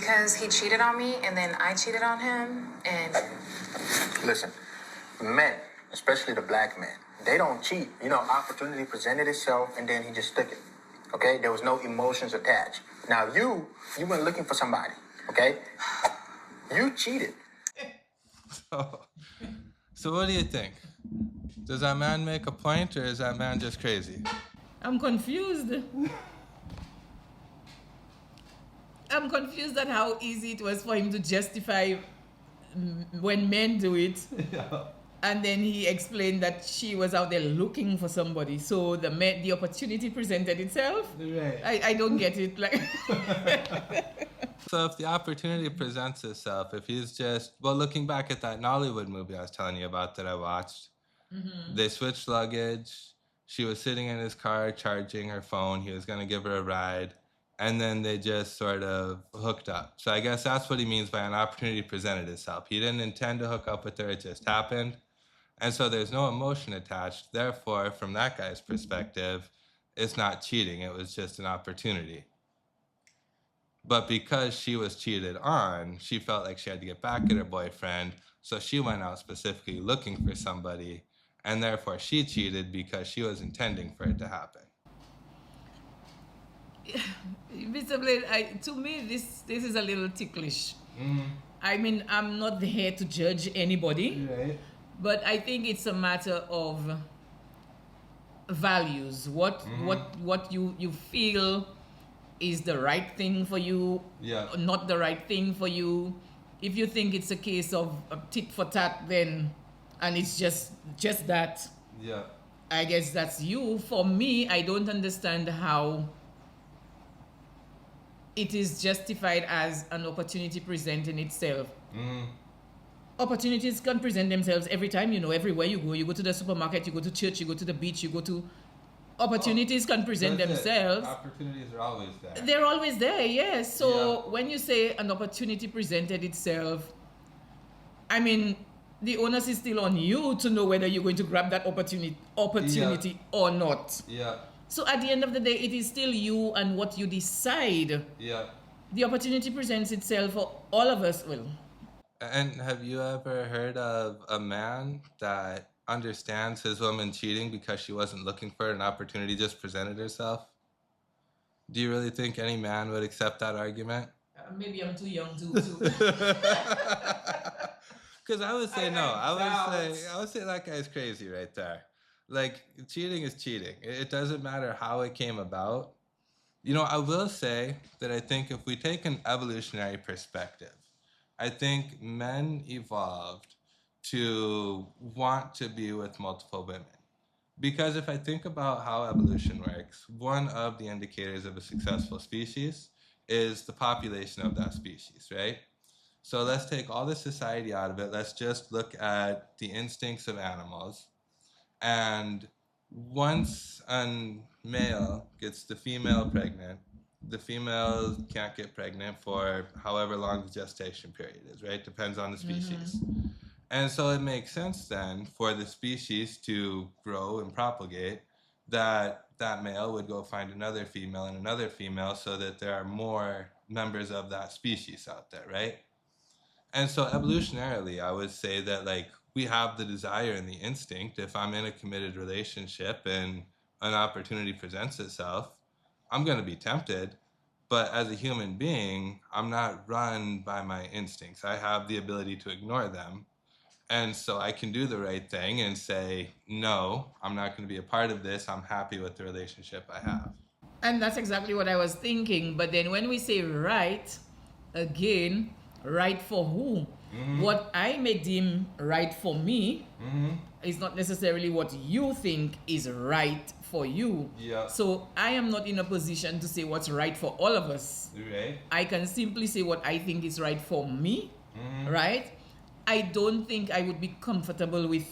because he cheated on me and then I cheated on him and... Listen, men, especially the black men, they don't cheat. You know, opportunity presented itself and then he just took it. Okay? There was no emotions attached. Now you went looking for somebody. Okay? You cheated. So what do you think? Does that man make a point or is that man just crazy? I'm confused. I'm confused at how easy it was for him to justify when men do it. Yeah. And then he explained that she was out there looking for somebody. So the opportunity presented itself. Right. I don't get it. Like So if the opportunity presents itself, if he's just, well, looking back at that Nollywood movie I was telling you about that I watched, they switched luggage. She was sitting in his car charging her phone. He was going to give her a ride. And then they just sort of hooked up. So I guess that's what he means by an opportunity presented itself. He didn't intend to hook up with her. It just happened. And so there's no emotion attached. Therefore, from that guy's perspective, it's not cheating. It was just an opportunity. But because she was cheated on, she felt like she had to get back at her boyfriend. So she went out specifically looking for somebody. And therefore, she cheated because she was intending for it to happen. Mr. Blade, to me, this is a little ticklish. I mean, I'm not here to judge anybody, Right. but I think it's a matter of values. What you feel is the right thing for you, not the right thing for you. If you think it's a case of a tit for tat, then and it's just that. Yeah. I guess that's you. For me, I don't understand how it is justified as an opportunity presenting itself. Opportunities can present themselves every time, everywhere you go. You go to the supermarket, you go to church, you go to the beach, you go to... Opportunities can present themselves. Opportunities are always there. They're always there, yes. So when you say an opportunity presented itself, I mean, the onus is still on you to know whether you're going to grab that opportunity or not. Yeah. So at the end of the day, it is still you and what you decide. Yeah. The opportunity presents itself for all of us. Well, And have you ever heard of a man that understands his woman cheating because she wasn't looking for it, an opportunity just presented herself? Do you really think any man would accept that argument? maybe I'm too young to. Because I would say no. I would say that guy's crazy right there. Like, cheating is cheating. It doesn't matter how it came about. I will say that I think if we take an evolutionary perspective, I think men evolved to want to be with multiple women. Because if I think about how evolution works, one of the indicators of a successful species is the population of that species, right? So let's take all the society out of it. Let's just look at the instincts of animals. And once a male gets the female pregnant, the female can't get pregnant for however long the gestation period is, right? Depends on the species. And so it makes sense then for the species to grow and propagate that male would go find another female and another female so that there are more members of that species out there, right? And so evolutionarily, I would say that we have the desire and the instinct. If I'm in a committed relationship and an opportunity presents itself, I'm going to be tempted. But as a human being, I'm not run by my instincts. I have the ability to ignore them. And so I can do the right thing and say, no, I'm not going to be a part of this. I'm happy with the relationship I have. And that's exactly what I was thinking. But then when we say right, again, right for who? What I may deem right for me is not necessarily what you think is right for you. Yeah. So I am not in a position to say what's right for all of us. Right. I can simply say what I think is right for me, right? I don't think I would be comfortable with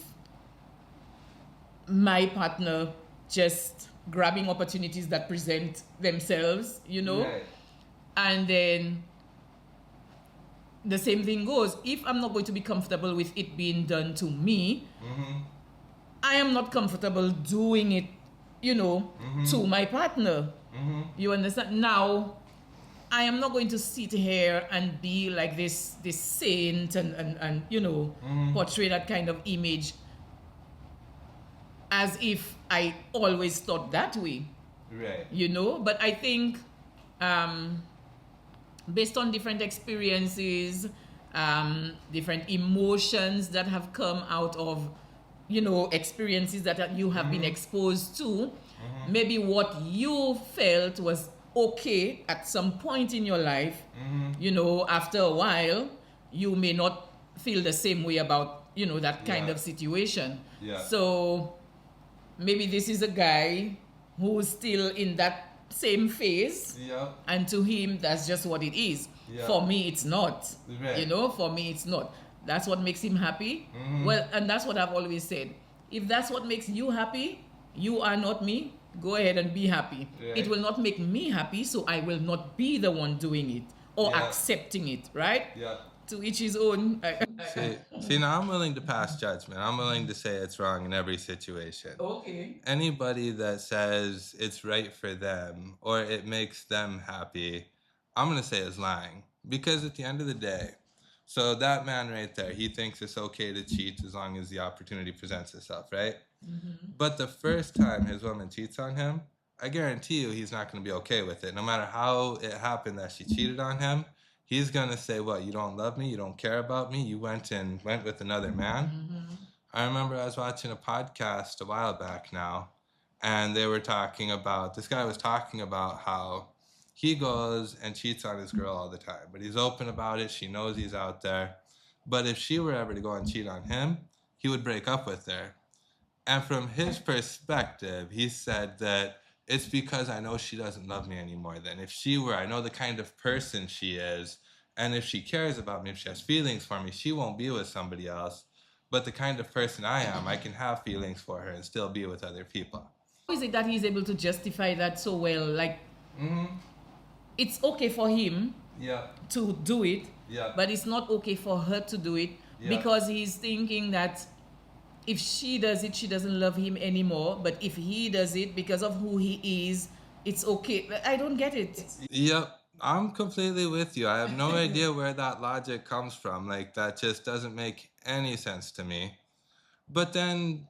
my partner just grabbing opportunities that present themselves, Right. And then the same thing goes. If I'm not going to be comfortable with it being done to me, I am not comfortable doing it, to my partner. You understand? Now, I am not going to sit here and be like this saint and you know, portray that kind of image as if I always thought that way, Right. you know. But I think based on different experiences, different emotions that have come out of, you know, experiences that you have been exposed to, maybe what you felt was okay at some point in your life, you know, after a while, you may not feel the same way about, you know, that kind Yeah. of situation. Yeah. So maybe this is a guy who's still in that same phase, Yep. and to him that's just what it is. Yeah. For me it's not. Right. You know, for me it's not. That's what makes him happy. Well, and that's what I've always said. If that's what makes you happy, you are not me, go ahead and be happy. Right. It will not make me happy, so I will not be the one doing it or Yeah. accepting it, right? Yeah. To each his own. See, now I'm willing to pass judgment. I'm willing to say it's wrong in every situation. Okay. Anybody that says it's right for them or it makes them happy, I'm going to say is lying. Because at the end of the day, so that man right there, he thinks it's okay to cheat as long as the opportunity presents itself, right? But the first time his woman cheats on him, I guarantee you he's not going to be okay with it. No matter how it happened that she cheated on him, he's going to say, what, you don't love me? You don't care about me? You went with another man? I remember I was watching a podcast a while back now, and they were talking about, this guy was talking about how he goes and cheats on his girl all the time, but he's open about it. She knows he's out there. But if she were ever to go and cheat on him, he would break up with her. And from his perspective, he said that it's because I know she doesn't love me anymore. Then if she were, I know the kind of person she is. And if she cares about me, if she has feelings for me, she won't be with somebody else. But the kind of person I am, I can have feelings for her and still be with other people. How is it that he's able to justify that so well? Like, it's okay for him Yeah. to do it, Yeah. but it's not okay for her to do it, Yeah. because he's thinking that if she does it, she doesn't love him anymore. But if he does it because of who he is, it's okay. I don't get it. Yep. I'm completely with you. I have no idea where that logic comes from. Like, that just doesn't make any sense to me. But then,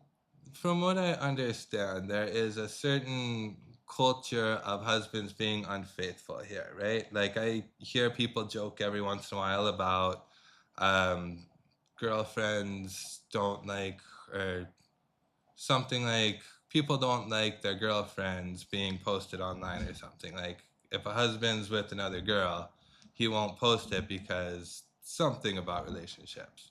from what I understand, there is a certain culture of husbands being unfaithful here, right? Like, I hear people joke every once in a while about girlfriends don't like, or something like, people don't like their girlfriends being posted online or something. Like, if a husband's with another girl, he won't post it because something about relationships.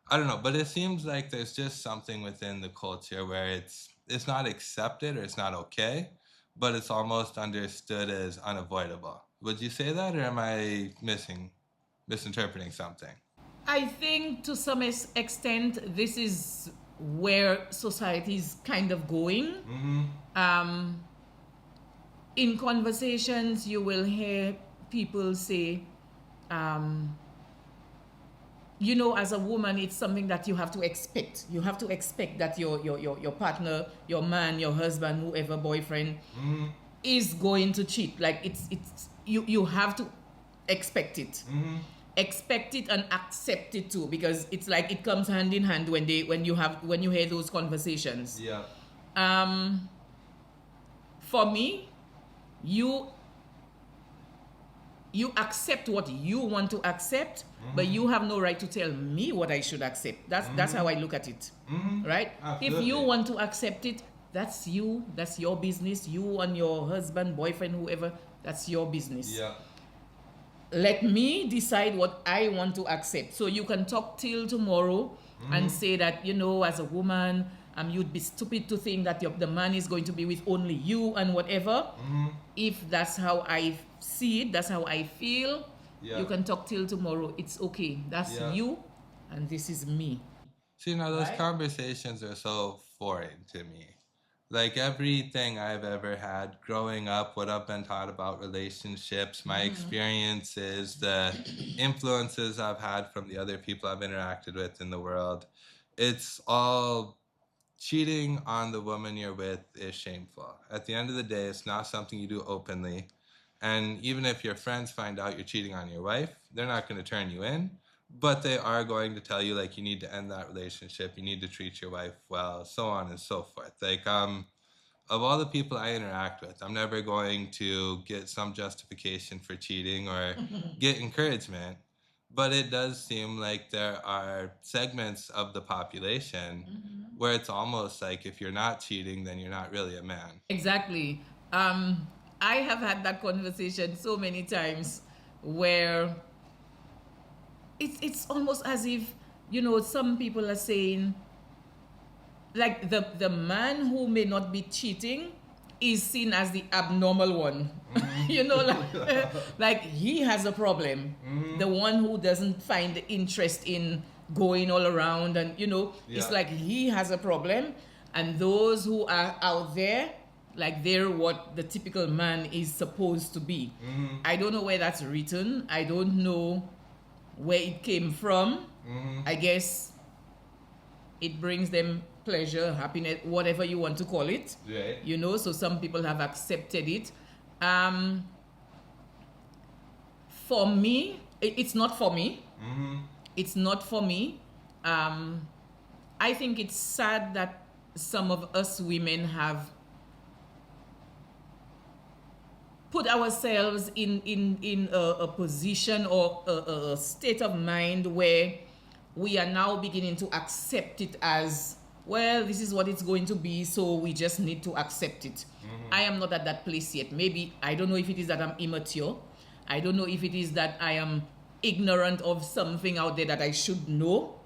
I don't know, but it seems like there's just something within the culture where it's not accepted or it's not okay, but it's almost understood as unavoidable. Would you say that, or am I misinterpreting something? I think to some extent, this is where society is kind of going. In conversations, you will hear people say, you know, as a woman, it's something that you have to expect. You have to expect that your partner, your man, your husband, whoever, boyfriend, is going to cheat. Like, it's you have to expect it. Expect it and accept it too, because it's like it comes hand in hand when you hear those conversations. Yeah. For me, you accept what you want to accept, but you have no right to tell me what I should accept. That's how I look at it. Right? Absolutely. If you want to accept it, that's you. That's your business. You and your husband, boyfriend, whoever, that's your business. Yeah. Let me decide what I want to accept. So you can talk till tomorrow and say that, you know, as a woman, you'd be stupid to think that the man is going to be with only you and whatever. If that's how I see it, that's how I feel, Yeah. you can talk till tomorrow. It's okay. That's Yeah. you, and this is me. See, now those Right? conversations are so foreign to me. Like, everything I've ever had growing up, what I've been taught about relationships, my experiences, the influences I've had from the other people I've interacted with in the world, it's all cheating on the woman you're with is shameful. At the end of the day, it's not something you do openly. And even if your friends find out you're cheating on your wife, they're not going to turn you in, but they are going to tell you like you need to end that relationship, you need to treat your wife well, so on and so forth. Like of all the people I interact with, I'm never going to get some justification for cheating or get encouragement. But it does seem like there are segments of the population where it's almost like if you're not cheating, then you're not really a man. Exactly. I have had that conversation so many times where it's almost as if, you know, some people are saying, like the man who may not be cheating is seen as the abnormal one. You know, like, like he has a problem. The one who doesn't find the interest in going all around, and you know, it's Yeah. like he has a problem, and those who are out there, like they're what the typical man is supposed to be. I don't know where that's written. I don't know where it came from. I guess it brings them pleasure, happiness, whatever you want to call it. Right. You know, so some people have accepted it. For me, it's not for me. It's not for me. I think it's sad that some of us women have put ourselves in a position or a state of mind where we are now beginning to accept it as, well, this is what it's going to be, so we just need to accept it. I am not at that place yet. Maybe, I don't know if it is that I'm immature. I don't know if it is that I am ignorant of something out there that I should know.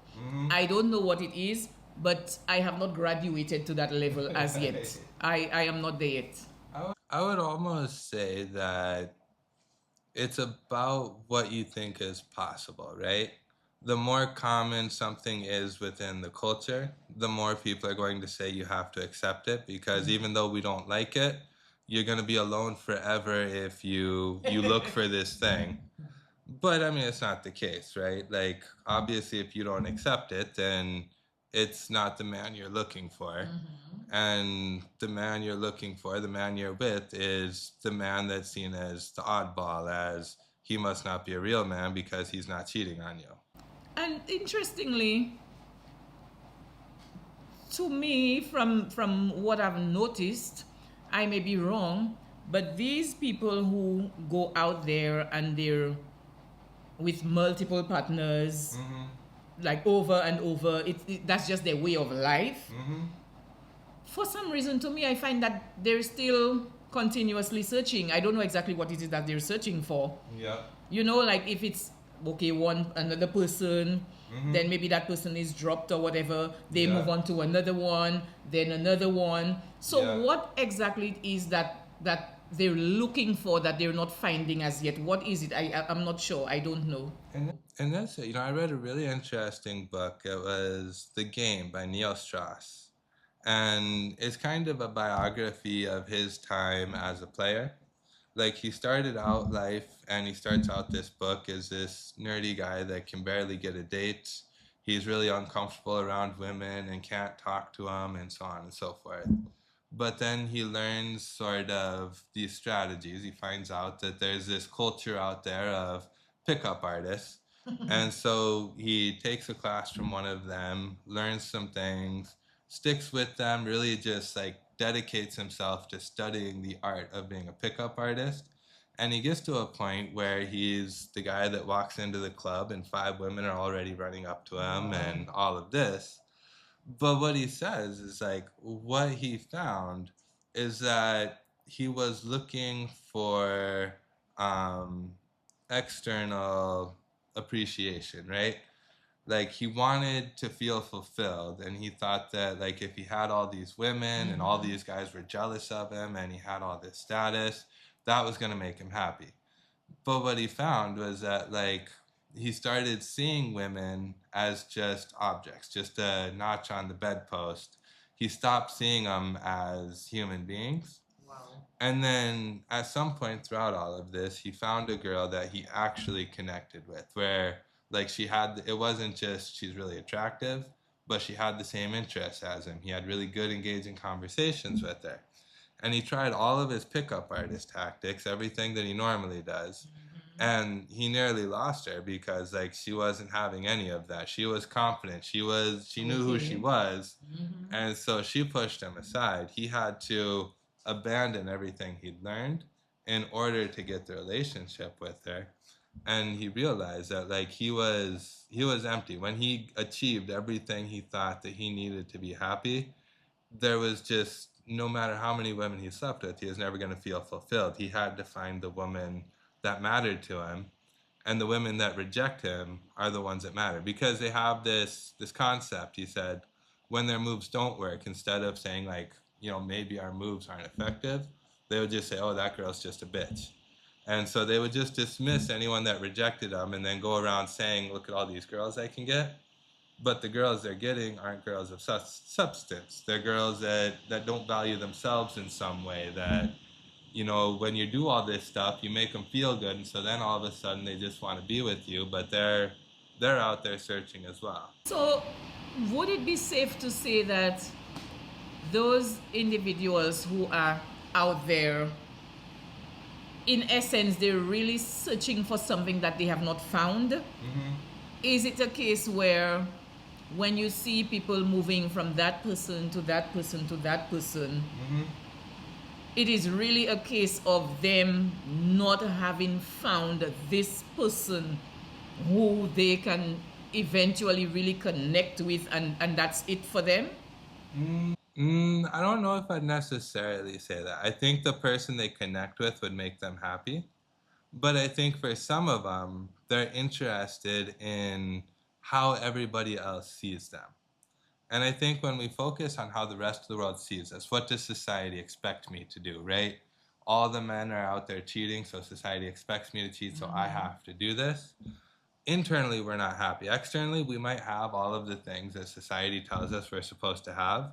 I don't know what it is, but I have not graduated to that level as yet. I am not there yet. I would almost say that it's about what you think is possible, right? The more common something is within the culture, the more people are going to say you have to accept it, because even though we don't like it, you're going to be alone forever if you look for this thing. But I mean, it's not the case, right? Like, obviously, if you don't accept it, then it's not the man you're looking for. And the man you're looking for, the man you're with, is the man that's seen as the oddball, as he must not be a real man because he's not cheating on you. And interestingly, to me, from what I've noticed, I may be wrong, but these people who go out there and they're with multiple partners, like over and over, that's just their way of life. For some reason, to me, I find that they're still continuously searching. I don't know exactly what it is that they're searching for. Yeah. You know, like if it's okay, another person, then maybe that person is dropped or whatever, they Yeah. move on to another one, then another one. So Yeah. what exactly is that they're looking for that they're not finding as yet? What is it? I'm not sure. I don't know. And that's it. You know, I read a really interesting book. It was The Game by Neil Strauss. And it's kind of a biography of his time as a player. Like, he started out life and he starts out this book as this nerdy guy that can barely get a date. He's really uncomfortable around women and can't talk to them, and so on and so forth. But then he learns sort of these strategies. He finds out that there's this culture out there of pickup artists. And so he takes a class from one of them, learns some things, sticks with them, really just like dedicates himself to studying the art of being a pickup artist. And he gets to a point where he's the guy that walks into the club and 5 women are already running up to him and all of this. But what he says is like, what he found is that he was looking for external appreciation, right? Like, he wanted to feel fulfilled, and he thought that like if he had all these women and all these guys were jealous of him and he had all this status, that was going to make him happy. But what he found was that like he started seeing women as just objects, just a notch on the bedpost. He stopped seeing them as human beings. And then at some point throughout all of this, he found a girl that he actually connected with, where like it wasn't just she's really attractive, but she had the same interests as him. He had really good, engaging conversations with her. and he tried all of his pickup artist tactics, everything that he normally does. And he nearly lost her because like she wasn't having any of that. She was confident. She knew who she Okay. was. And so she pushed him aside. He had to abandon everything he'd learned in order to get the relationship with her. And he realized that like he was empty. When he achieved everything he thought that he needed to be happy, there was just no matter how many women he slept with, he was never going to feel fulfilled. He had to find the woman that mattered to him, and the women that reject him are the ones that matter because they have this concept. He said, when their moves don't work, instead of saying like, maybe our moves aren't effective, they would just say, oh, that girl's just a bitch. And so they would just dismiss anyone that rejected them and then go around saying, look at all these girls I can get. But the girls they're getting aren't girls of substance. They're girls that don't value themselves in some way. That, when you do all this stuff, you make them feel good. And so then all of a sudden they just want to be with you. But they're out there searching as well. So, would it be safe to say that those individuals who are out there, in essence, they're really searching for something that they have not found? Is it a case where when you see people moving from that person to that person to that person, it is really a case of them not having found this person who they can eventually really connect with, and that's it for them? I don't know if I'd necessarily say that. I think the person they connect with would make them happy. But I think for some of them, they're interested in how everybody else sees them. And I think when we focus on how the rest of the world sees us, what does society expect me to do, right? All the men are out there cheating, so society expects me to cheat, so I have to do this. Internally, we're not happy. Externally, we might have all of the things that society tells us we're supposed to have,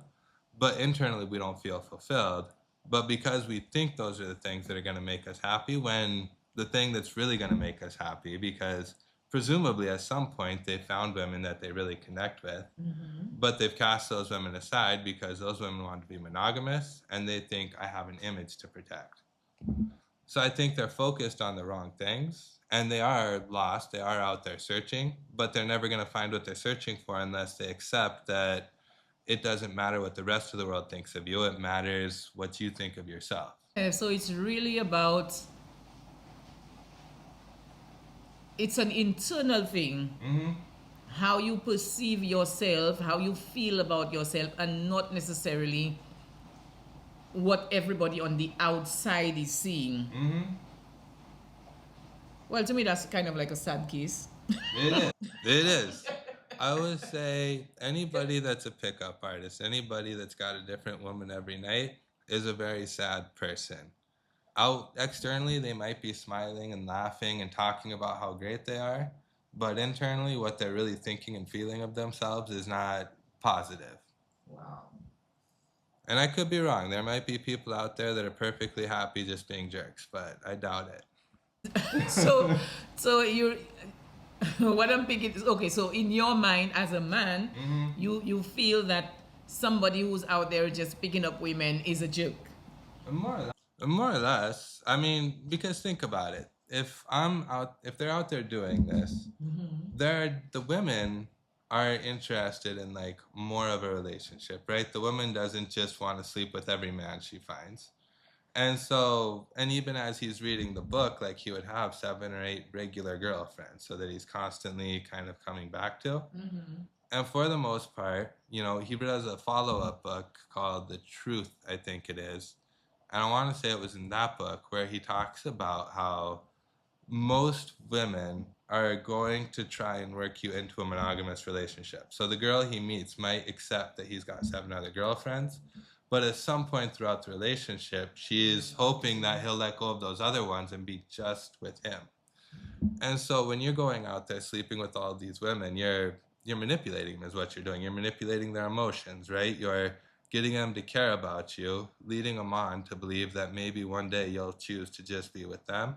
but internally, we don't feel fulfilled. But because we think those are the things that are going to make us happy, when the thing that's really going to make us happy, because presumably at some point they found women that they really connect with, but they've cast those women aside because those women want to be monogamous and they think I have an image to protect. So I think they're focused on the wrong things and they are lost. They are out there searching, but they're never going to find what they're searching for unless they accept that it doesn't matter what the rest of the world thinks of you. It matters what you think of yourself. So it's really about, it's an internal thing. How you perceive yourself, how you feel about yourself, and not necessarily what everybody on the outside is seeing. Well, to me, that's kind of like a sad case. It is. It is. I would say anybody that's a pickup artist, anybody that's got a different woman every night is a very sad person. Out externally, they might be smiling and laughing and talking about how great they are, but internally, what they're really thinking and feeling of themselves is not positive. Wow. And I could be wrong. There might be people out there that are perfectly happy just being jerks, but I doubt it. So you're, what I'm thinking is, okay, so in your mind as a man, you feel that somebody who's out there just picking up women is a joke. More or less. I mean, because think about it. If they're out there doing this, the women are interested in like more of a relationship, right? The woman doesn't just want to sleep with every man she finds. And so, and even as he's reading the book, like he would have 7 or 8 regular girlfriends so that he's constantly kind of coming back to. And for the most part, he does a follow-up book called The Truth, I think it is. And I want to say it was in that book where he talks about how most women are going to try and work you into a monogamous relationship. So the girl he meets might accept that he's got 7 other girlfriends, but at some point throughout the relationship, she is hoping that he'll let go of those other ones and be just with him. And so when you're going out there sleeping with all these women, you're manipulating them is what you're doing. You're manipulating their emotions, right? You're getting them to care about you, leading them on to believe that maybe one day you'll choose to just be with them.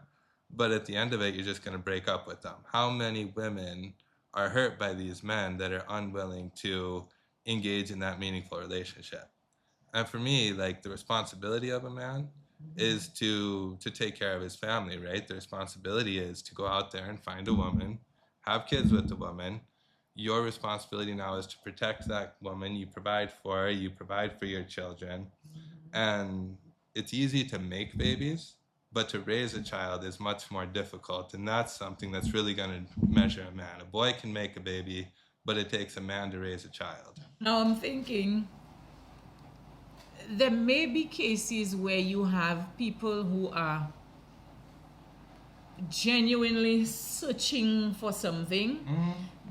But at the end of it, you're just going to break up with them. How many women are hurt by these men that are unwilling to engage in that meaningful relationship? And for me, like the responsibility of a man is to take care of his family, right? The responsibility is to go out there and find a woman, have kids with the woman. Your responsibility now is to protect that woman. You provide for her, you provide for your children. And it's easy to make babies, but to raise a child is much more difficult. And that's something that's really going to measure a man. A boy can make a baby, but it takes a man to raise a child. Now I'm thinking there may be cases where you have people who are genuinely searching for something.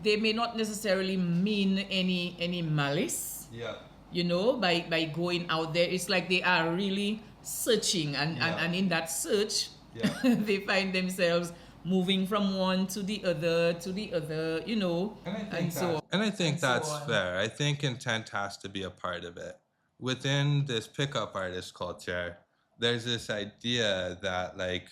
They may not necessarily mean any malice, Yeah. you know, by going out there. It's like they are really searching, and Yeah. and in that search, Yeah. they find themselves moving from one to the other, you know, and so on. And I think and so that's on. fair. I think intent has to be a part of it. Within this pickup artist culture, there's this idea that like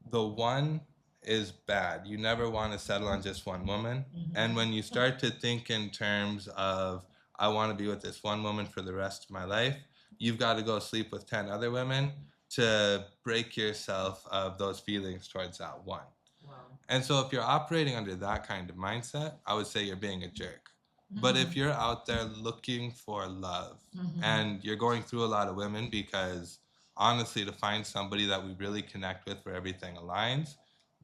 the one is bad. You never want to settle on just one woman. And when you start to think in terms of, I want to be with this one woman for the rest of my life, you've got to go sleep with 10 other women to break yourself of those feelings towards that one. And so if you're operating under that kind of mindset, I would say you're being a jerk. But if you're out there looking for love and you're going through a lot of women, because honestly, to find somebody that we really connect with where everything aligns,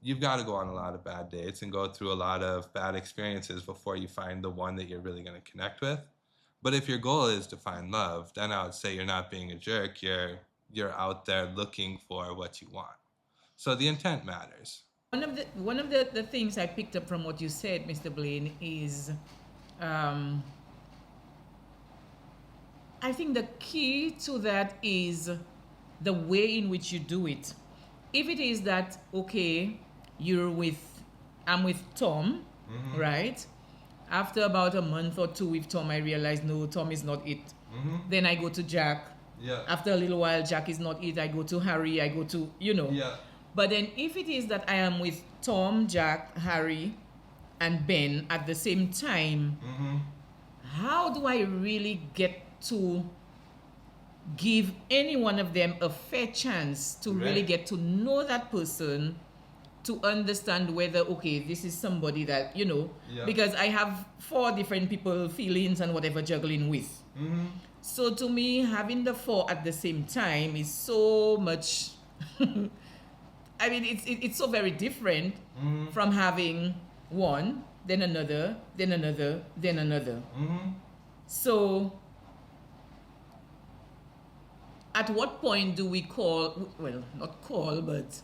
you've got to go on a lot of bad dates and go through a lot of bad experiences before you find the one that you're really going to connect with. But if your goal is to find love, then I would say you're not being a jerk. You're out there looking for what you want. So the intent matters. One of the things I picked up from what you said, Mr. Blaine, is I think the key to that is the way in which you do it. If it is that, okay, I'm with Tom, right? After about a month or two with Tom, I realized, no, Tom is not it. Then I go to Jack. Yeah. After a little while, Jack is not it. I go to Harry. I go to, you know. Yeah. But then if it is that I am with Tom, Jack, Harry, and Ben at the same time, how do I really get to give any one of them a fair chance to really Right. get to know that person, to understand whether, okay, this is somebody that, you know, Yeah. because I have 4 different people, feelings and whatever juggling with. So to me, having the 4 at the same time is so much, I mean, it's so very different from having one, then another, then another, then another. So at what point do we call, well, not call, but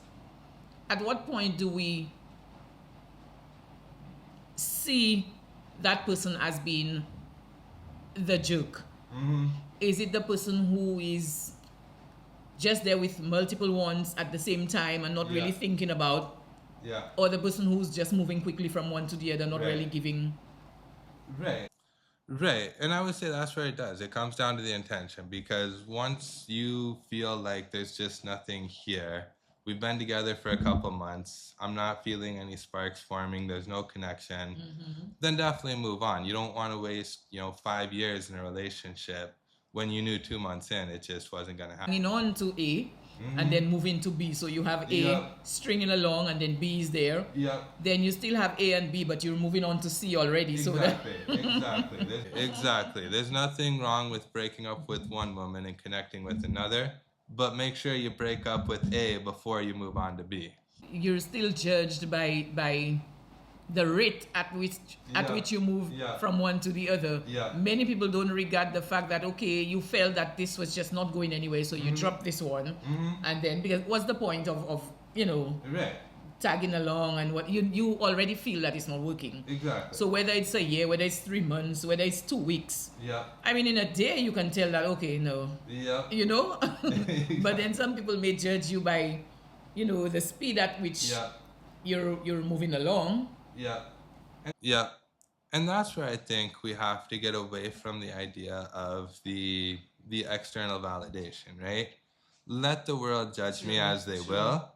at what point do we see that person as being the jerk? Is it the person who is just there with multiple ones at the same time and not really Yeah. thinking about, Yeah. or the person who's just moving quickly from one to the other, not Right. really giving? Right. Right. And I would say that's where it does. It comes down to the intention, because once you feel like there's just nothing here, we've been together for a couple months, I'm not feeling any sparks forming, there's no connection, then definitely move on. You don't want to waste, 5 years in a relationship when you knew 2 months in it just wasn't going to happen. Hanging on to A and then moving to B. So you have A Yeah. stringing along and then B is there. Yeah. Then you still have A and B, but you're moving on to C already. So that, Exactly. There's nothing wrong with breaking up with one woman and connecting with another, but make sure you break up with A before you move on to B. you're still judged by the rate at which Yeah. you move Yeah. from one to the other. Yeah. Many people don't regard the fact that, okay, you felt that this was just not going anywhere, so you drop this one, and then, because what's the point of Right. tagging along, and what you already feel that it's not working. Exactly. So whether it's a year, whether it's 3 months, whether it's 2 weeks, Yeah. I mean, in a day you can tell that, okay, no, Yeah. you know. But then some people may judge you by, the speed at which Yeah. you're moving along. Yeah. And that's where I think we have to get away from the idea of the external validation, right? Let the world judge me as they will.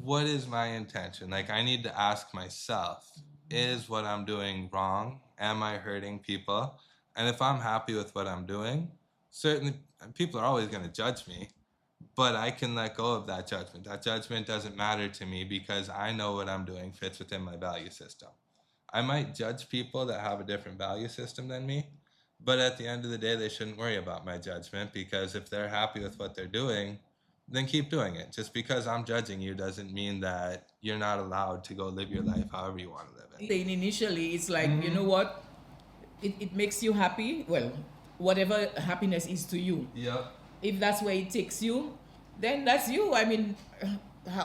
What is my intention? Like, I need to ask myself, is what I'm doing wrong? Am I hurting people? And if I'm happy with what I'm doing, certainly people are always going to judge me, but I can let go of that judgment. That judgment doesn't matter to me because I know what I'm doing fits within my value system. I might judge people that have a different value system than me, but at the end of the day, they shouldn't worry about my judgment because if they're happy with what they're doing, then keep doing it. Just because I'm judging you doesn't mean that you're not allowed to go live your life however you want to live it. Saying initially, it's like, you know what? It makes you happy. Well, whatever happiness is to you. Yep. If that's where it takes you, then that's you. I mean,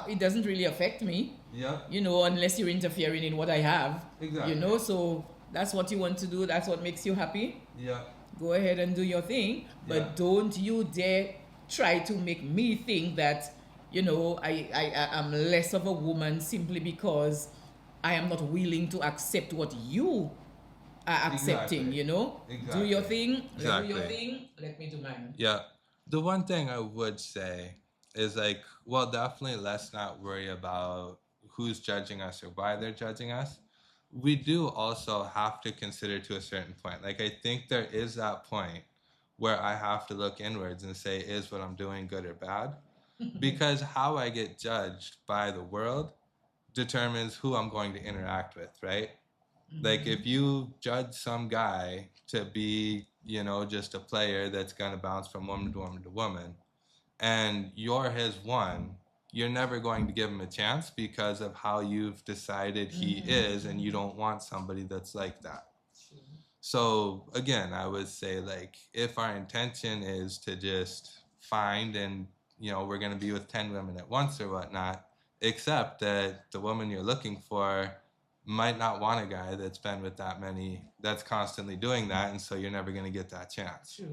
it doesn't really affect me, Yep. you know, unless you're interfering in what I have. Exactly. You know, so that's what you want to do. That's what makes you happy. Yep. Go ahead and do your thing. But Yeah. don't you dare try to make me think that, you know, I am less of a woman simply because I am not willing to accept what you are accepting, Exactly. you know? Exactly. Do your thing. Do your Exactly. thing. Let me do mine. Yeah. The one thing I would say is like, well, definitely let's not worry about who's judging us or why they're judging us. We do also have to consider to a certain point. Like, I think there is that point where I have to look inwards and say, is what I'm doing good or bad? Because how I get judged by the world determines who I'm going to interact with, right? Like if you judge some guy to be, you know, just a player that's gonna bounce from woman to woman to woman, and you're his one, you're never going to give him a chance because of how you've decided he is, and you don't want somebody that's like that. So again, I would say like if our intention is to just find and you know we're gonna be with 10 women at once or whatnot, except that the woman you're looking for might not want a guy that's been with that many, that's constantly doing that, and so you're never gonna get that chance. True.